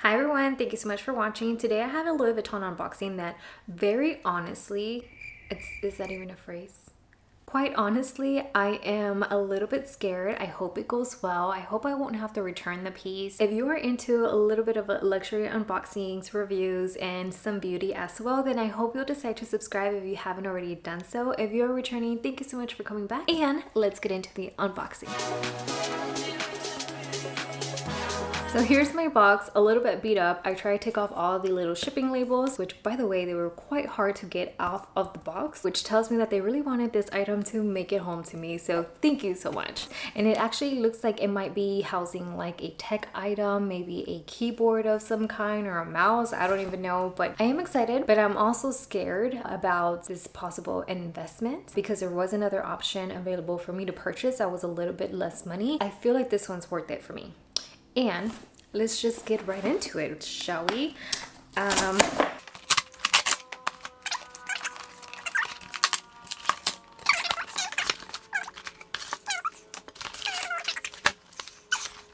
Hi everyone, thank you so much for watching. Today I have a Louis Vuitton unboxing that very honestly, is that even a phrase? Quite honestly, I am a little bit scared. I hope it goes well. I hope I won't have to return the piece. If you are into a little bit of a luxury unboxings, reviews, and some beauty as well, then I hope you'll decide to subscribe if you haven't already done so. If you're returning, thank you so much for coming back. And let's get into the unboxing. So here's my box, a little bit beat up. I tried to take off all the little shipping labels, which by the way, they were quite hard to get off of the box, which tells me that they really wanted this item to make it home to me. So thank you so much. And it actually looks like it might be housing like a tech item, maybe a keyboard of some kind or a mouse. I don't even know, but I am excited, but I'm also scared about this possible investment because there was another option available for me to purchase that was a little bit less money. I feel like this one's worth it for me. And let's just get right into it, shall we?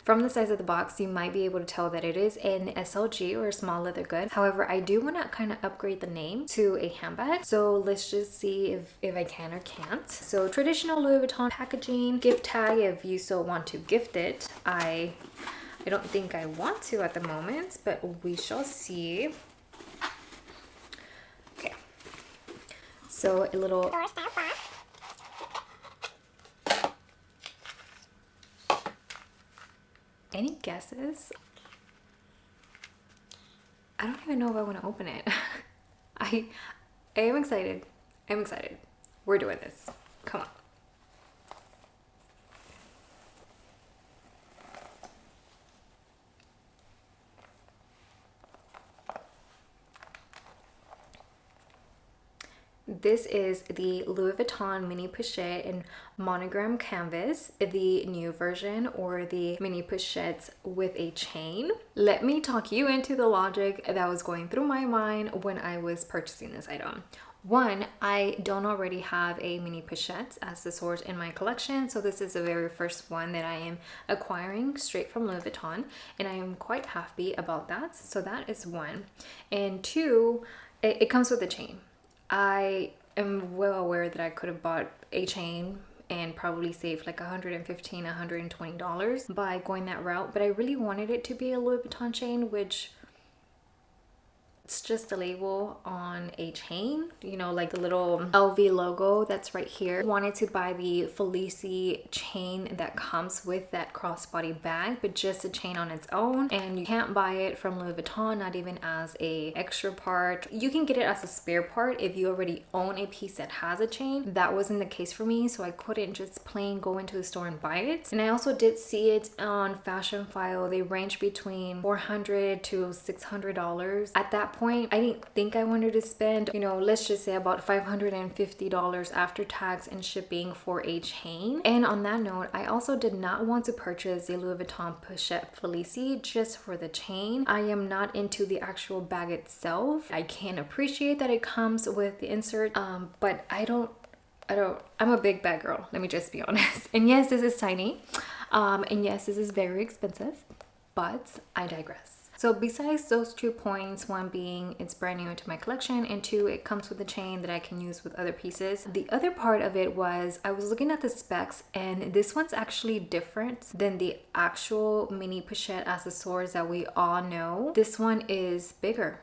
From the size of the box, you might be able to tell that it is an SLG or a small leather good. However, I do want to kind of upgrade the name to a handbag. So let's just see if I can or can't. So traditional Louis Vuitton packaging, gift tag if you so want to gift it. I don't think I want to at the moment, but we shall see. Okay. So a little any guesses? I don't even know if I want to open it. I am excited. I'm excited. We're doing this. Come on. This is the Louis Vuitton Mini Pochette in monogram canvas, the new version, or the Mini Pochettes with a chain. Let me talk you into the logic that was going through my mind when I was purchasing this item. One, I don't already have a Mini Pochette accessoires in my collection, so this is the very first one that I am acquiring straight from Louis Vuitton, and I am quite happy about that. So that is one. And two, it comes with a chain. I am well aware that I could have bought a chain and probably saved like $115, $120 by going that route, but I really wanted it to be a Louis Vuitton chain, which it's just a label on a chain, you know, like the little LV logo that's right here. I wanted to buy the Felicity chain that comes with that crossbody bag, but just a chain on its own. And you can't buy it from Louis Vuitton, not even as a extra part. You can get it as a spare part if you already own a piece that has a chain. That wasn't the case for me, so I couldn't just plain go into the store and buy it. And I also did see it on Fashion File. They range between $400 to $600. At that point, I didn't think I wanted to spend, you know, let's just say about $550 after tax and shipping for a chain. And on that note, I also did not want to purchase the Louis Vuitton Pochette Felicity just for the chain. I am not into the actual bag itself. I can appreciate that it comes with the insert, but I'm a big bag girl, let me just be honest. And yes, this is tiny, and yes, this is very expensive, but I digress. So besides those 2 points, one being it's brand new into my collection, and two, it comes with a chain that I can use with other pieces. The other part of it was I was looking at the specs, and this one's actually different than the actual Mini Pochette accessoires that we all know. This one is bigger.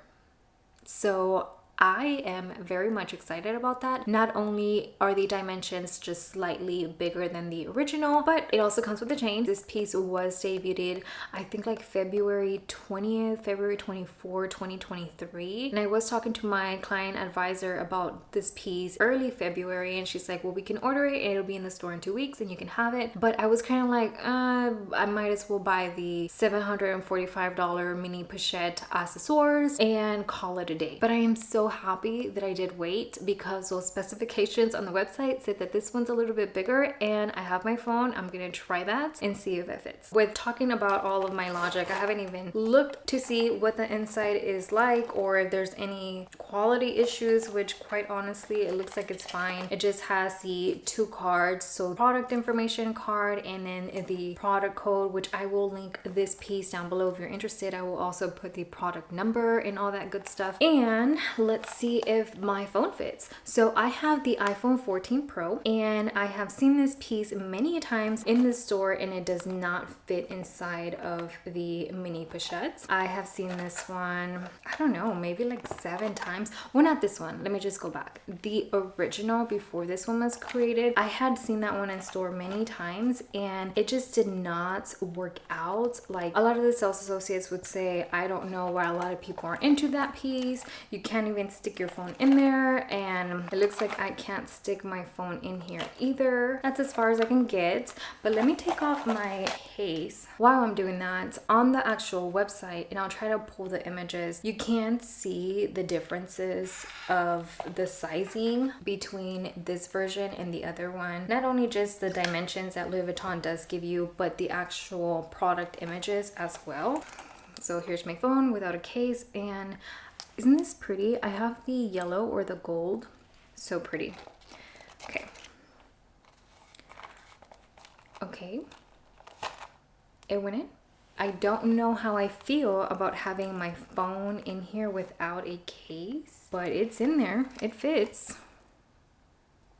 So I am very much excited about that. Not only are the dimensions just slightly bigger than the original, but it also comes with a chain. This piece was debuted, I think like February 20th, February 24, 2023. And I was talking to my client advisor about this piece early February, and she's like, well, we can order it and it'll be in the store in 2 weeks and you can have it. But I was kind of like, I might as well buy the $745 Mini Pochette accessoires and call it a day. But I am so so happy that I did wait because those specifications on the website said that this one's a little bit bigger, and I have my phone. I'm gonna try that and see if it fits. With talking about all of my logic, I haven't even looked to see what the inside is like or if there's any quality issues, which quite honestly, it looks like it's fine. It just has the 2 cards, so product information card and then the product code, which I will link this piece down below if you're interested. I will also put the product number and all that good stuff. And let's see if my phone fits. So I have the iPhone 14 Pro, and I have seen this piece many times in the store, and it does not fit inside of the mini pochettes. I have seen this one, I don't know, maybe like 7 times. Well, not this one. Let me just go back. The original before this one was created, I had seen that one in store many times, and it just did not work out. Like, a lot of the sales associates would say, I don't know why a lot of people are into that piece. You can't even stick your phone in there, and it looks like I can't stick my phone in here either. That's as far as I can get. But let me take off my case. While I'm doing that, on the actual website, and I'll try to pull the images, you can see the differences of the sizing between this version and the other one. Not only just the dimensions that Louis Vuitton does give you, but the actual product images as well. So here's my phone without a case, and isn't this pretty? I have the yellow or the gold. So pretty. Okay. Okay. It went in. I don't know how I feel about having my phone in here without a case, but it's in there. It fits.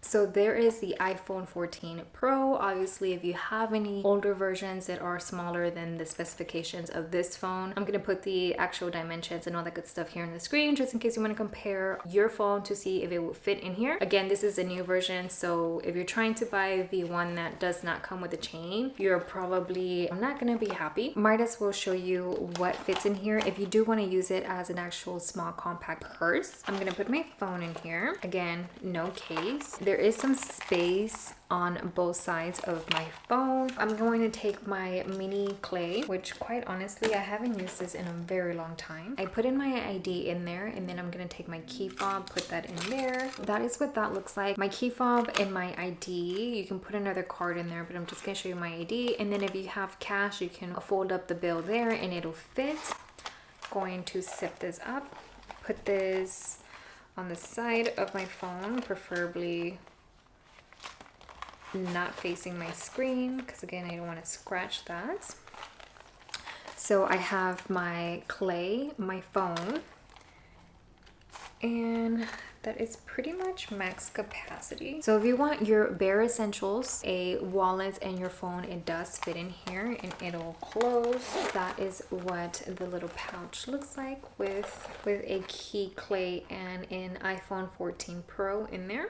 So there is the iPhone 14 Pro. Obviously, if you have any older versions that are smaller than the specifications of this phone, I'm gonna put the actual dimensions and all that good stuff here on the screen, just in case you wanna compare your phone to see if it will fit in here. Again, this is a new version, so if you're trying to buy the one that does not come with a chain, you're probably not gonna be happy. Might as well show you what fits in here if you do wanna use it as an actual small compact purse. I'm gonna put my phone in here. Again, no case. There is some space on both sides of my phone. I'm going to take my mini clay, which quite honestly, I haven't used this in a very long time. I put in my ID in there, and then I'm gonna take my key fob, put that in there. That is what that looks like. My key fob and my ID. You can put another card in there, but I'm just gonna show you my ID. And then if you have cash, you can fold up the bill there and it'll fit. Going to zip this up, put this on the side of my phone, preferably not facing my screen, because again, I don't want to scratch that. So I have my clay, my phone, and that is pretty much max capacity. So if you want your bare essentials, a wallet and your phone, it does fit in here and it'll close. That is what the little pouch looks like with a key clay and an iPhone 14 Pro in there.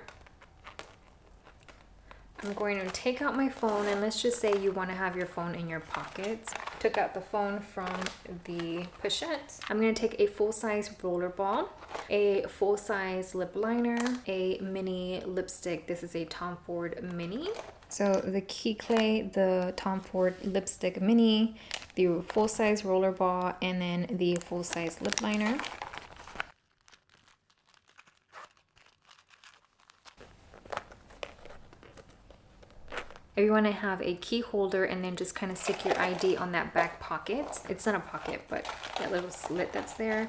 I'm going to take out my phone, and let's just say you want to have your phone in your pocket. Took out the phone from the pochette. I'm going to take a full-size roller ball, a full-size lip liner, a mini lipstick. This is a Tom Ford Mini. So the key clay, the Tom Ford lipstick mini, the full-size roller ball, and then the full-size lip liner. If you want to have a key holder and then just kind of stick your ID on that back pocket. It's not a pocket, but that little slit that's there.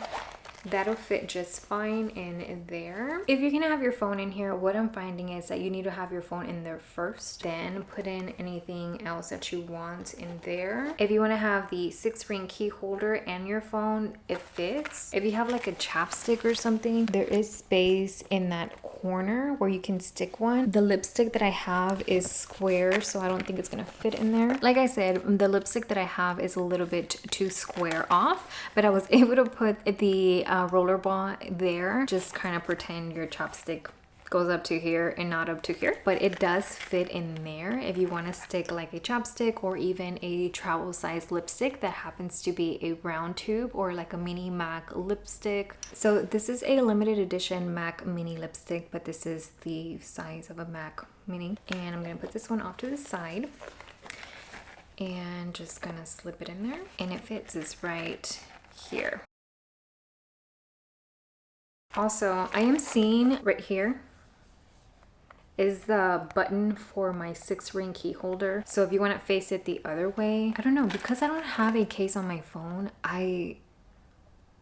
That'll fit just fine in there. If you're gonna have your phone in here, what I'm finding is that you need to have your phone in there first, then put in anything else that you want in there. If you want to have the 6-ring key holder and your phone, it fits. If you have like a chapstick or something, there is space in that corner where you can stick one. The lipstick that I have is square, so I don't think it's gonna fit in there. Like I said, the lipstick that I have is a little bit too square off, but I was able to put the roller ball there. Just kind of pretend your chopstick goes up to here and not up to here, but it does fit in there if you want to stick like a chopstick or even a travel size lipstick that happens to be a round tube or like a mini MAC lipstick. So this is a limited edition MAC mini lipstick, but this is the size of a MAC mini, and I'm gonna put this one off to the side and just gonna slip it in there, and it fits. It's right here. Also, I am seeing right here is the button for my 6-ring key holder. So if you want to face it the other way, I don't know, because I don't have a case on my phone,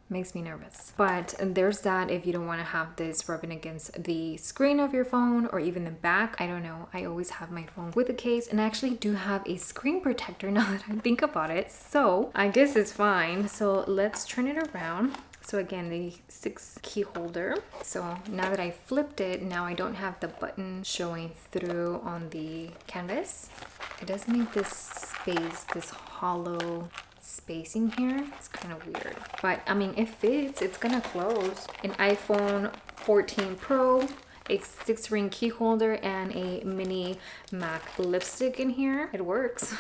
makes me nervous. But there's that if you don't want to have this rubbing against the screen of your phone or even the back. I don't know. I always have my phone with a case, and I actually do have a screen protector now that I think about it. So I guess it's fine. So let's turn it around. So again, the 6 key holder. So now that I flipped it, now I don't have the button showing through on the canvas. It does make this space, this hollow spacing here. It's kind of weird, but I mean, it fits. It's gonna close. An iPhone 14 Pro, a 6-ring key holder, and a mini MAC lipstick in here. It works.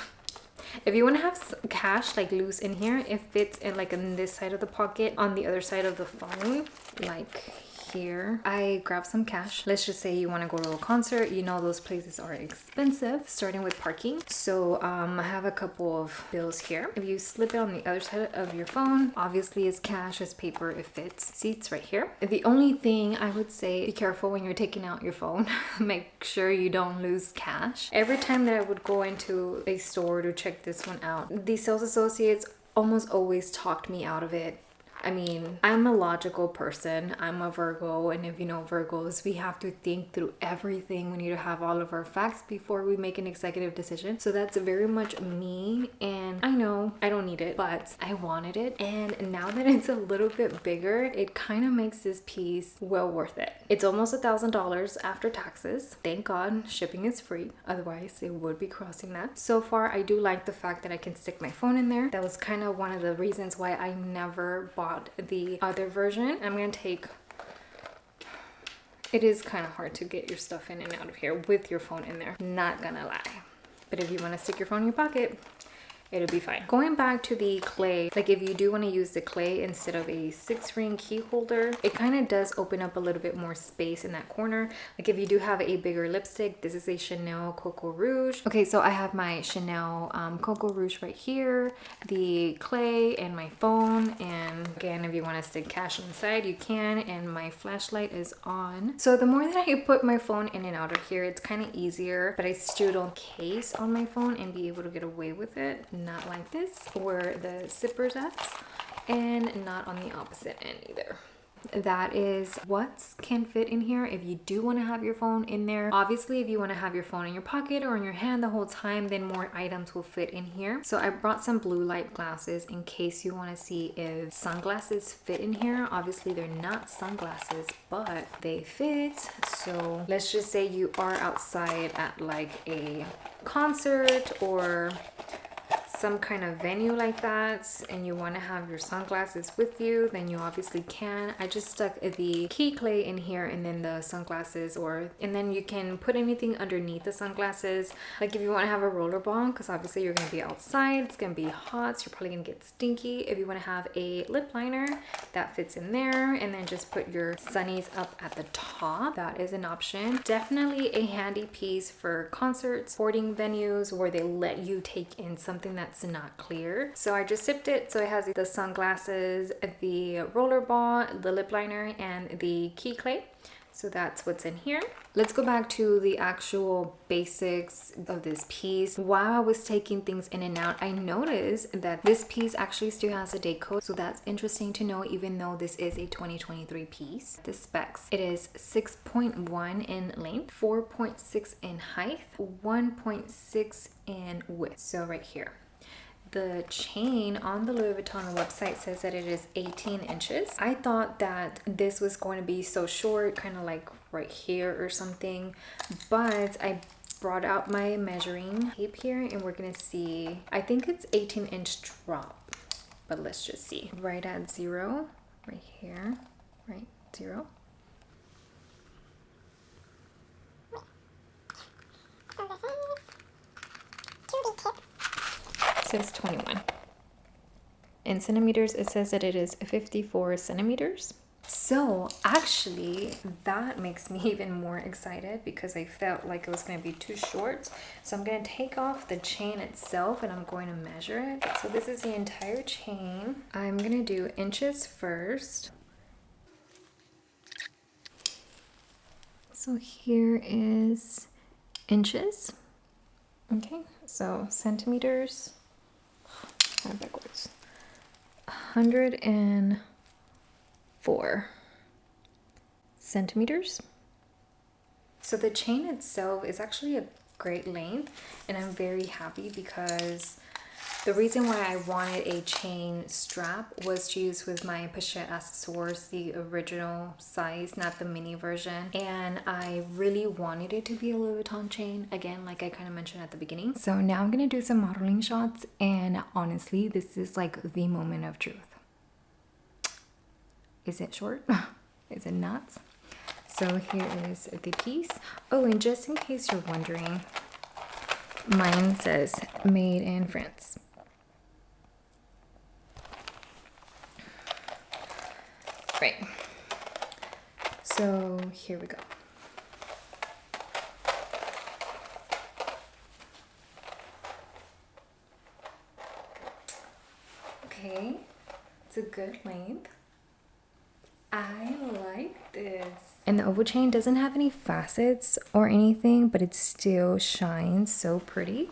If you want to have cash like loose in here, it fits in like in this side of the pocket, on the other side of the phone, like here. I grabbed some cash. Let's just say you want to go to a concert. You know those places are expensive, starting with parking. So I have a couple of bills here. If you slip it on the other side of your phone, obviously it's cash, it's paper, it fits. See, it's right here. The only thing I would say, be careful when you're taking out your phone. Make sure you don't lose cash. Every time that I would go into a store to check this one out, the sales associates almost always talked me out of it. I mean, I'm a logical person. I'm a Virgo, and if you know Virgos, we have to think through everything. We need to have all of our facts before we make an executive decision. So that's very much me, and I know I don't need it, but I wanted it. And now that it's a little bit bigger, it kind of makes this piece well worth it. It's almost $1,000 after taxes. Thank God shipping is free. Otherwise, it would be crossing that. So far, I do like the fact that I can stick my phone in there. That was kind of one of the reasons why I never bought the other version. I'm gonna take, it is kind of hard to get your stuff in and out of here with your phone in there, not gonna lie, but if you want to stick your phone in your pocket, it'll be fine. Going back to the clay, like if you do want to use the clay instead of a 6-ring key holder, it kind of does open up a little bit more space in that corner. Like if you do have a bigger lipstick, this is a Chanel Coco Rouge. Okay, so I have my Chanel Coco Rouge right here, the clay, and my phone. And again, if you want to stick cash inside, you can. And my flashlight is on. So the more that I put my phone in and out of here, it's kind of easier, but I still don't case on my phone and be able to get away with it. Not like this, where the zipper's at, and not on the opposite end either. That is what can fit in here if you do want to have your phone in there. Obviously, if you want to have your phone in your pocket or in your hand the whole time, then more items will fit in here. So I brought some blue light glasses in case you want to see if sunglasses fit in here. Obviously, they're not sunglasses, but they fit. So let's just say you are outside at like a concert or some kind of venue like that, and you want to have your sunglasses with you, then you obviously can. I just stuck the key clay in here and then the sunglasses, and then you can put anything underneath the sunglasses. Like if you want to have a roller ball, because obviously you're going to be outside, it's going to be hot, so you're probably going to get stinky. If you want to have a lip liner, that fits in there, and then just put your sunnies up at the top. That is an option. Definitely a handy piece for concerts, sporting venues where they let you take in something that's not clear. So I just sipped it. So it has the sunglasses, the roller ball, the lip liner, and the key clay. So that's what's in here. Let's go back to the actual basics of this piece. While I was taking things in and out, I noticed that this piece actually still has a date code. So that's interesting to know, even though this is a 2023 piece. The specs, it is 6.1 in length, 4.6 in height, 1.6 in width. So right here. The chain on the Louis Vuitton website says that it is 18 inches. I thought that this was going to be so short, kind of like right here or something, but I brought out my measuring tape here and we're gonna see. I think it's 18-inch drop, but let's just see. Right at 0, right here, right, 0. Says 21. In centimeters, it says that it is 54 centimeters. So actually, that makes me even more excited because I felt like it was going to be too short. So I'm going to take off the chain itself and I'm going to measure it. So this is the entire chain. I'm going to do inches first. So here is inches. Okay, so centimeters, backwards, 104 centimeters. So the chain itself is actually a great length, and I'm very happy because the reason why I wanted a chain strap was to use with my Pochette Accessoires, the original size, not the mini version. And I really wanted it to be a Louis Vuitton chain, again, like I kind of mentioned at the beginning. So now I'm gonna do some modeling shots, and honestly, this is like the moment of truth. Is it short? Is it not? So here is the piece. Oh, and just in case you're wondering, mine says made in France. Right. So here we go. Okay, it's a good length. I like this. And the oval chain doesn't have any facets or anything, but it still shines so pretty.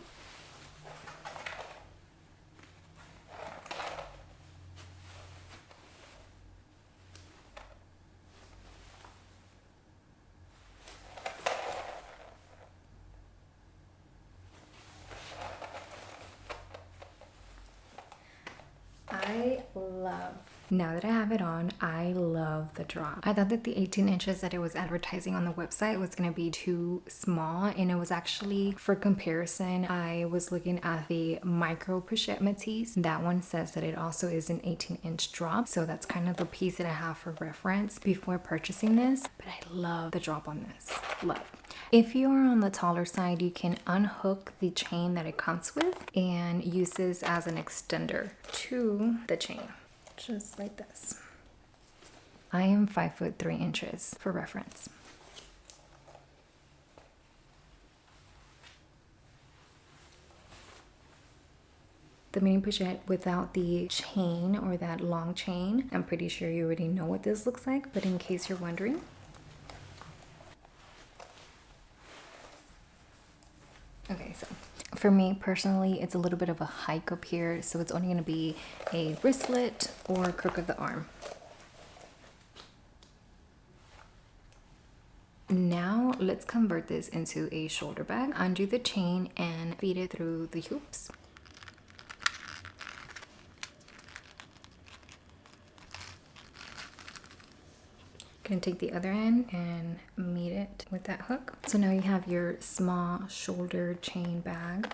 Now that I have it on, I love the drop. I thought that the 18 inches that it was advertising on the website was gonna be too small, and it was actually, for comparison, I was looking at the micro pochette Matisse. That one says that it also is an 18-inch drop, so that's kind of the piece that I have for reference before purchasing this. But I love the drop on this, love. If you are on the taller side, you can unhook the chain that it comes with and use this as an extender to the chain. Just like this. I am 5'3" for reference. The mini pochette without the chain, or that long chain, I'm pretty sure you already know what this looks like, but in case you're wondering. Okay, so for me personally, it's a little bit of a hike up here, so it's only going to be a wristlet or crook of the arm. Now let's convert this into a shoulder bag. Undo the chain and feed it through the hoops. Gonna take the other end and meet it with that hook. So now you have your small shoulder chain bag.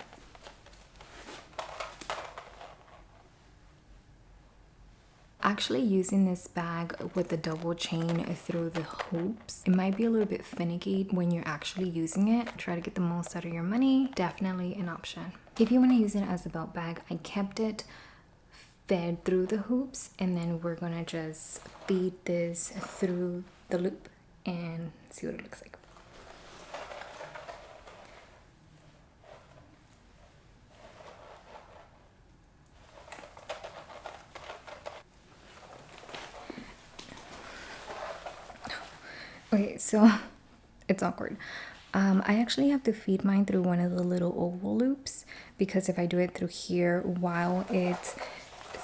Actually using this bag with the double chain through the hoops, it might be a little bit finicky when you're actually using it. Try to get the most out of your money. Definitely an option. If you want to use it as a belt bag, I kept it fed through the hoops, and then we're gonna just feed this through the loop and see what it looks like. Okay, so it's awkward. I actually have to feed mine through one of the little oval loops, because if I do it through here while it's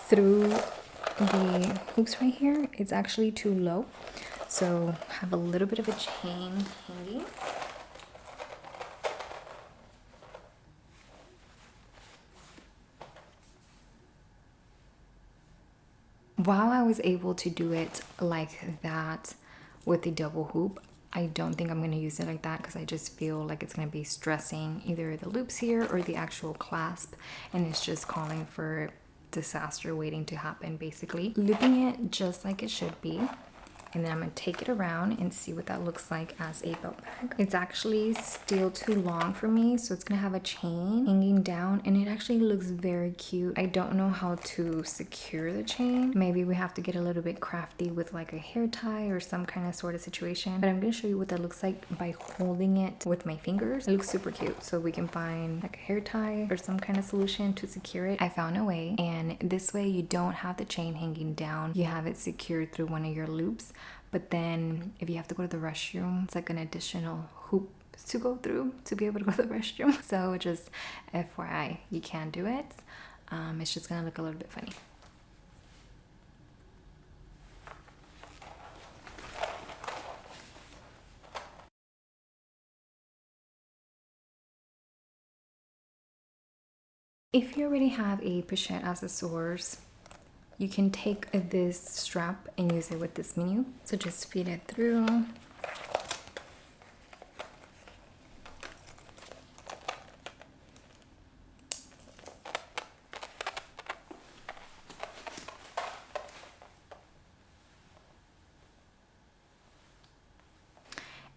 through the hoops right here, it's actually too low. So have a little bit of a chain hanging. While I was able to do it like that with the double hoop, I don't think I'm going to use it like that, because I just feel like it's going to be stressing either the loops here or the actual clasp, and it's just calling for disaster waiting to happen, basically. Looping it just like it should be, and then I'm gonna take it around and see what that looks like as a belt bag. It's actually still too long for me, so it's gonna have a chain hanging down, and it actually looks very cute. I don't know how to secure the chain. Maybe we have to get a little bit crafty with like a hair tie or some kind of sort of situation, but I'm gonna show you what that looks like by holding it with my fingers. It looks super cute, so we can find like a hair tie or some kind of solution to secure it. I found a way, and this way you don't have the chain hanging down. You have it secured through one of your loops. but then if you have to go to the restroom, it's like an additional hoop to go through to be able to go to the restroom. So just FYI, you can do it. It's just gonna look a little bit funny. If you already have a pochette accessoires, you can take this strap and use it with this menu. So just feed it through.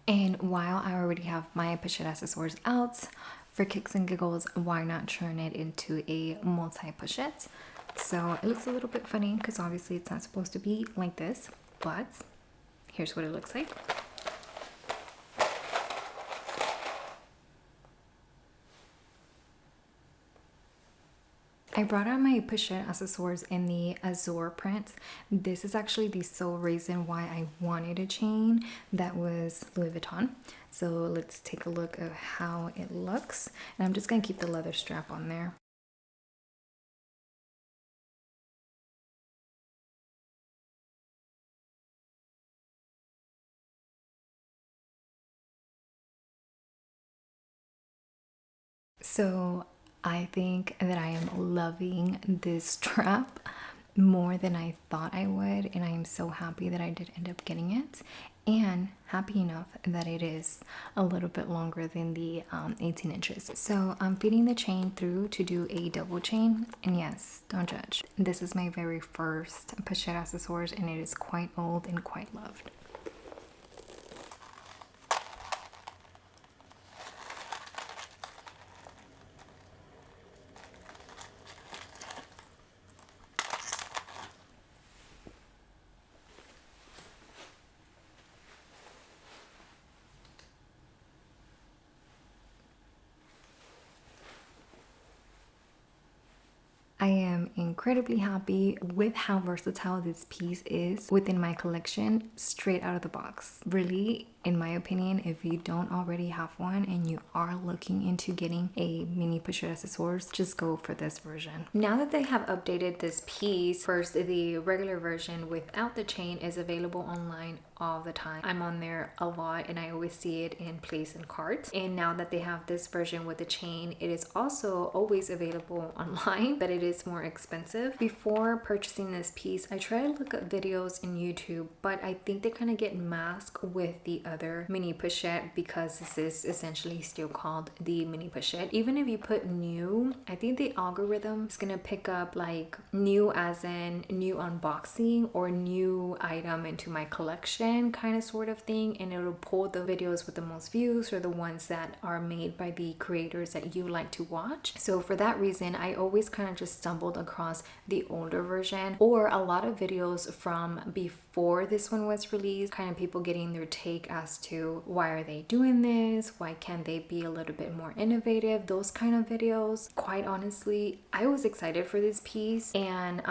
And while I already have my pochette accessoires out, for kicks and giggles, why not turn it into a multi-pochette? So it looks a little bit funny because obviously it's not supposed to be like this, but here's what it looks like. I brought out my pochette accessoires in the azure print. This is actually the sole reason why I wanted a chain that was Louis Vuitton. So let's take a look at how it looks. And I'm just gonna keep the leather strap on there. So I think that I am loving this strap more than I thought I would, and I am so happy that I did end up getting it, and happy enough that it is a little bit longer than the 18 inches. So I'm feeding the chain through to do a double chain, and yes, don't judge. This is my very first pochette accessoires, and it is quite old and quite loved. I am incredibly happy with how versatile this piece is within my collection straight out of the box. Really, in my opinion, if you don't already have one and you are looking into getting a mini pochette accessoires, just go for this version. Now that they have updated this piece, first the regular version without the chain is available online all the time. I'm on there a lot and I always see it in place and cart. And now that they have this version with the chain, it is also always available online, but it is more expensive. Before purchasing this piece, I try to look at videos in YouTube, but I think they kind of get masked with the other mini pochette because this is essentially still called the mini pochette. Even if you put new, I think the algorithm is gonna pick up like new as in new unboxing or new item into my collection kind of sort of thing, and it'll pull the videos with the most views or the ones that are made by the creators that you like to watch. So for that reason, I always kind of just stumbled across the older version or a lot of videos from before this one was released, kind of people getting their take as to why are they doing this, why can't they be a little bit more innovative, those kind of videos. Quite honestly, I was excited for this piece, and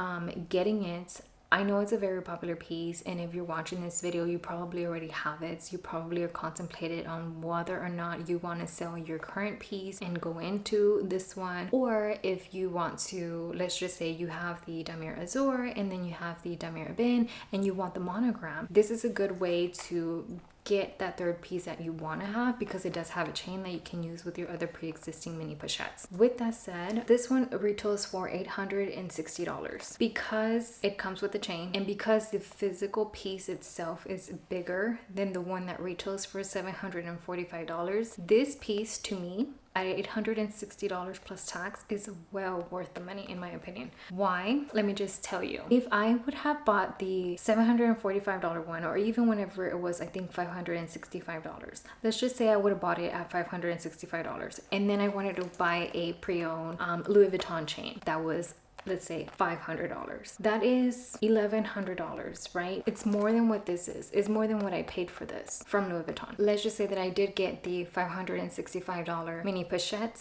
getting it, I know it's a very popular piece, and if you're watching this video, you probably already have it. So you probably are contemplating on whether or not you want to sell your current piece and go into this one, or if you want to, let's just say you have the Damier Azur and then you have the Damier Ebene and you want the monogram. This is a good way to get that third piece that you want to have because it does have a chain that you can use with your other pre-existing mini pochettes. With that said, this one retails for $860 because it comes with a chain and because the physical piece itself is bigger than the one that retails for $745. This piece to me at $860 plus tax is well worth the money in my opinion. Why? Let me just tell you. If I would have bought the $745 one, or even whenever it was, I think $565, let's just say I would have bought it at $565 and then I wanted to buy a pre-owned Louis Vuitton chain that was, let's say, $500. That is $1,100, right? It's more than what this is. It's more than what I paid for this from Louis Vuitton. Let's just say that I did get the $565 mini pochette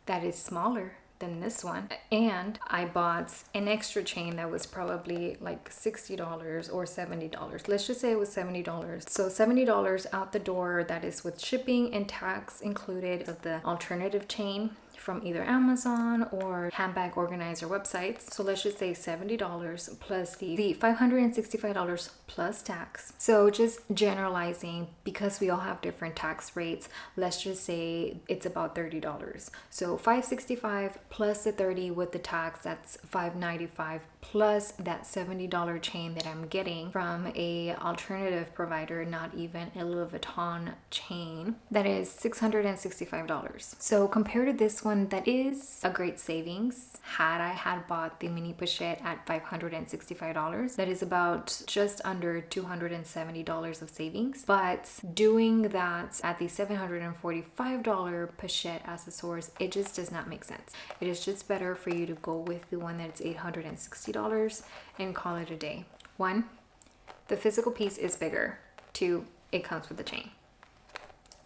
that is smaller than this one, and I bought an extra chain that was probably like $60 or $70. Let's just say it was $70. So $70 out the door, that is with shipping and tax included, of the alternative chain from either Amazon or handbag organizer websites. So let's just say $70 plus the $565 plus tax. So just generalizing, because we all have different tax rates, let's just say it's about $30. So $565 plus the 30 with the tax, that's $595, plus that $70 chain that I'm getting from a alternative provider, not even a Louis Vuitton chain, that is $665. So compared to this one, that is a great savings. Had I had bought the mini pochette at $565, that is about just under $270 of savings. But doing that at the $745 pochette accessoires, it just does not make sense. It is just better for you to go with the one that's $860 and call it a day. 1, the physical piece is bigger. 2, it comes with the chain.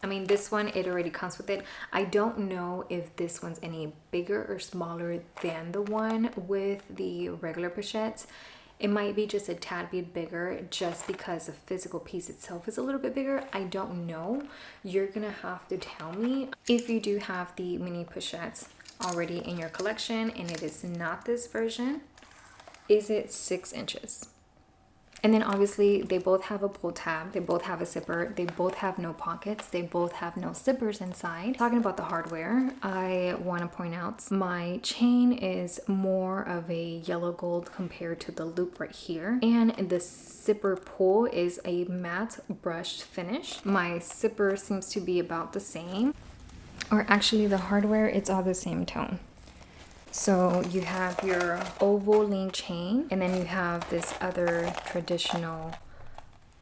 I mean, this one, it already comes with it. I don't know if this one's any bigger or smaller than the one with the regular pochettes. It might be just a tad bit bigger just because the physical piece itself is a little bit bigger. I don't know. You're gonna have to tell me. If you do have the mini pochettes already in your collection and it is not this version, is it 6 inches? And then obviously they both have a pull tab, they both have a zipper, they both have no pockets, they both have no zippers inside. Talking about the hardware, I want to point out my chain is more of a yellow gold compared to the loop right here. And the zipper pull is a matte brushed finish. My zipper seems to be about the same. Or actually the hardware, it's all the same tone. So you have your oval link chain, and then you have this other traditional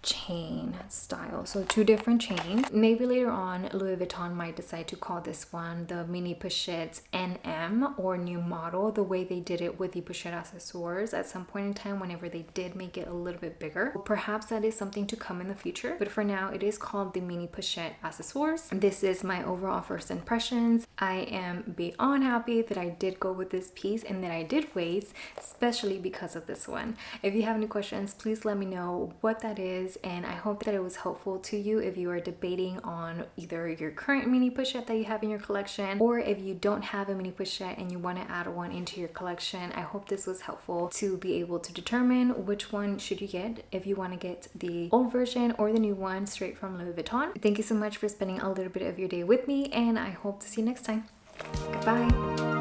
chain style. So 2 different chains. Maybe later on Louis Vuitton might decide to call this one the mini pochettes NM, or new model, the way they did it with the pochette accessoires at some point in time whenever they did make it a little bit bigger. Perhaps that is something to come in the future, but for now it is called the mini pochette accessoires. This is my overall first impressions. I am beyond happy that I did go with this piece and that I did wait, especially because of this one. If you have any questions, please let me know what that is, and I hope that it was helpful to you if you are debating on either your current mini pochette that you have in your collection, or if you don't have a mini pochette and you want to add one into your collection. I hope this was helpful to be able to determine which one should you get, if you want to get the old version or the new one straight from Louis Vuitton. Thank you so much for spending a little bit of your day with me, and I hope to see you next time. Goodbye.